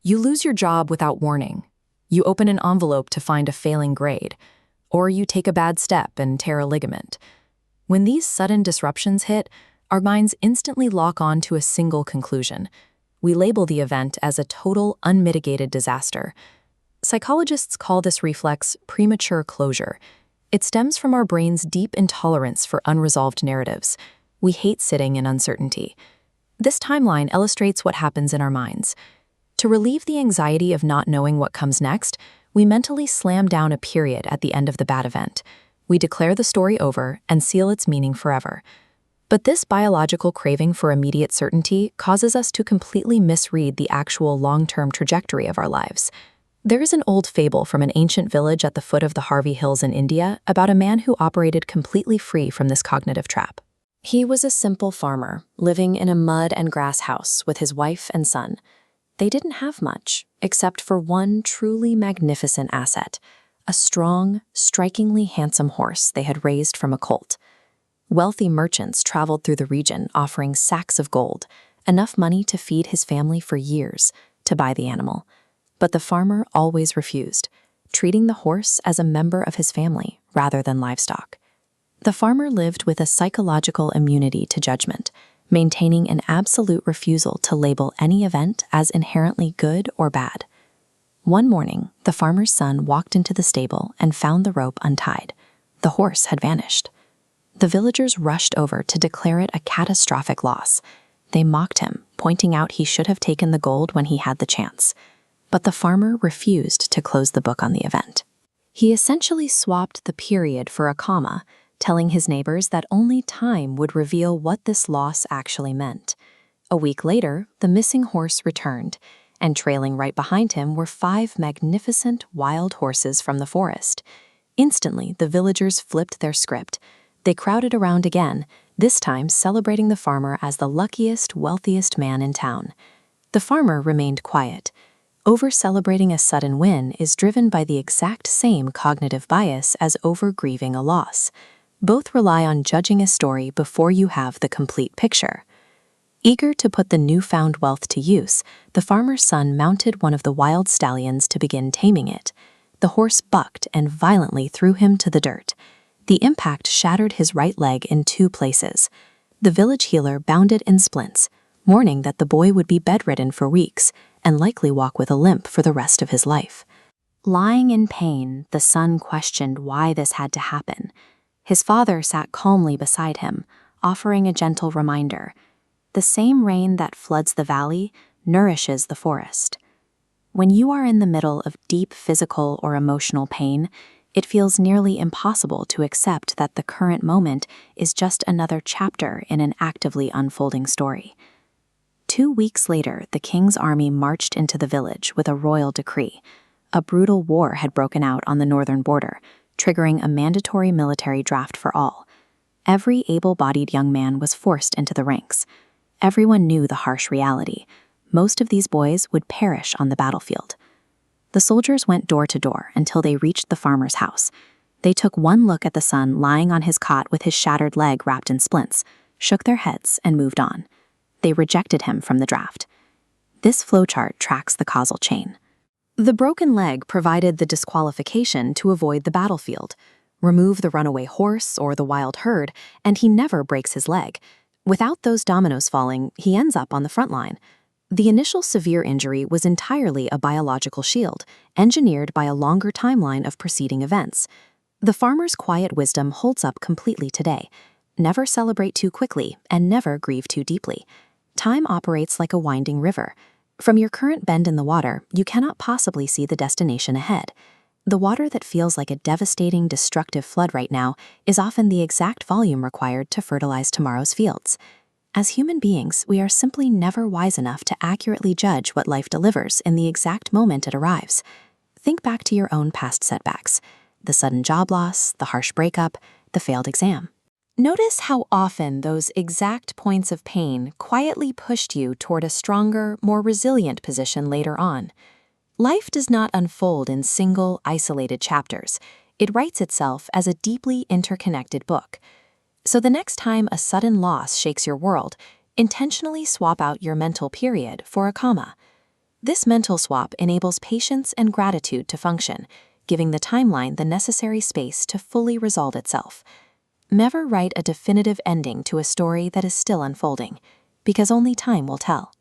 You lose your job without warning. You open an envelope to find a failing grade. Or you take a bad step and tear a ligament. When these sudden disruptions hit, our minds instantly lock on to a single conclusion. We label the event as a total, unmitigated disaster. Psychologists call this reflex premature closure. It stems from our brain's deep intolerance for unresolved narratives. We hate sitting in uncertainty. This timeline illustrates what happens in our minds. To relieve the anxiety of not knowing what comes next, we mentally slam down a period at the end of the bad event. We declare the story over and seal its meaning forever. But this biological craving for immediate certainty causes us to completely misread the actual long-term trajectory of our lives. There is an old fable from an ancient village at the foot of the Harvey Hills in India about a man who operated completely free from this cognitive trap. He was a simple farmer, living in a mud and grass house with his wife and son. They didn't have much, except for one truly magnificent asset, a strong, strikingly handsome horse they had raised from a colt. Wealthy merchants traveled through the region offering sacks of gold, enough money to feed his family for years, to buy the animal. But the farmer always refused, treating the horse as a member of his family rather than livestock. The farmer lived with a psychological immunity to judgment, maintaining an absolute refusal to label any event as inherently good or bad. One morning, the farmer's son walked into the stable and found the rope untied. The horse had vanished. The villagers rushed over to declare it a catastrophic loss. They mocked him, pointing out he should have taken the gold when he had the chance. But the farmer refused to close the book on the event. He essentially swapped the period for a comma, telling his neighbors that only time would reveal what this loss actually meant. A week later, the missing horse returned, and trailing right behind him were 5 magnificent wild horses from the forest. Instantly, the villagers flipped their script. They crowded around again, this time celebrating the farmer as the luckiest, wealthiest man in town. The farmer remained quiet. Over-celebrating a sudden win is driven by the exact same cognitive bias as over-grieving a loss. Both rely on judging a story before you have the complete picture. Eager to put the newfound wealth to use, the farmer's son mounted one of the wild stallions to begin taming it. The horse bucked and violently threw him to the dirt. The impact shattered his right leg in 2 places. The village healer bounded in splints, warning that the boy would be bedridden for weeks and likely walk with a limp for the rest of his life. Lying in pain, the son questioned why this had to happen. His father sat calmly beside him, offering a gentle reminder. The same rain that floods the valley nourishes the forest. When you are in the middle of deep physical or emotional pain, it feels nearly impossible to accept that the current moment is just another chapter in an actively unfolding story. 2 weeks later, the king's army marched into the village with a royal decree. A brutal war had broken out on the northern border, triggering a mandatory military draft for all. Every able-bodied young man was forced into the ranks. Everyone knew the harsh reality. Most of these boys would perish on the battlefield. The soldiers went door to door until they reached the farmer's house. They took one look at the son lying on his cot with his shattered leg wrapped in splints, shook their heads, and moved on. They rejected him from the draft. This flowchart tracks the causal chain. The broken leg provided the disqualification to avoid the battlefield. Remove the runaway horse or the wild herd, and he never breaks his leg. Without those dominoes falling, he ends up on the front line. The initial severe injury was entirely a biological shield, engineered by a longer timeline of preceding events. The farmer's quiet wisdom holds up completely today. Never celebrate too quickly, and never grieve too deeply. Time operates like a winding river. From your current bend in the water, you cannot possibly see the destination ahead. The water that feels like a devastating, destructive flood right now is often the exact volume required to fertilize tomorrow's fields. As human beings, we are simply never wise enough to accurately judge what life delivers in the exact moment it arrives. Think back to your own past setbacks: the sudden job loss, the harsh breakup, the failed exam. Notice how often those exact points of pain quietly pushed you toward a stronger, more resilient position later on. Life does not unfold in single, isolated chapters. It writes itself as a deeply interconnected book. So the next time a sudden loss shakes your world, intentionally swap out your mental period for a comma. This mental swap enables patience and gratitude to function, giving the timeline the necessary space to fully resolve itself. Never write a definitive ending to a story that is still unfolding, because only time will tell.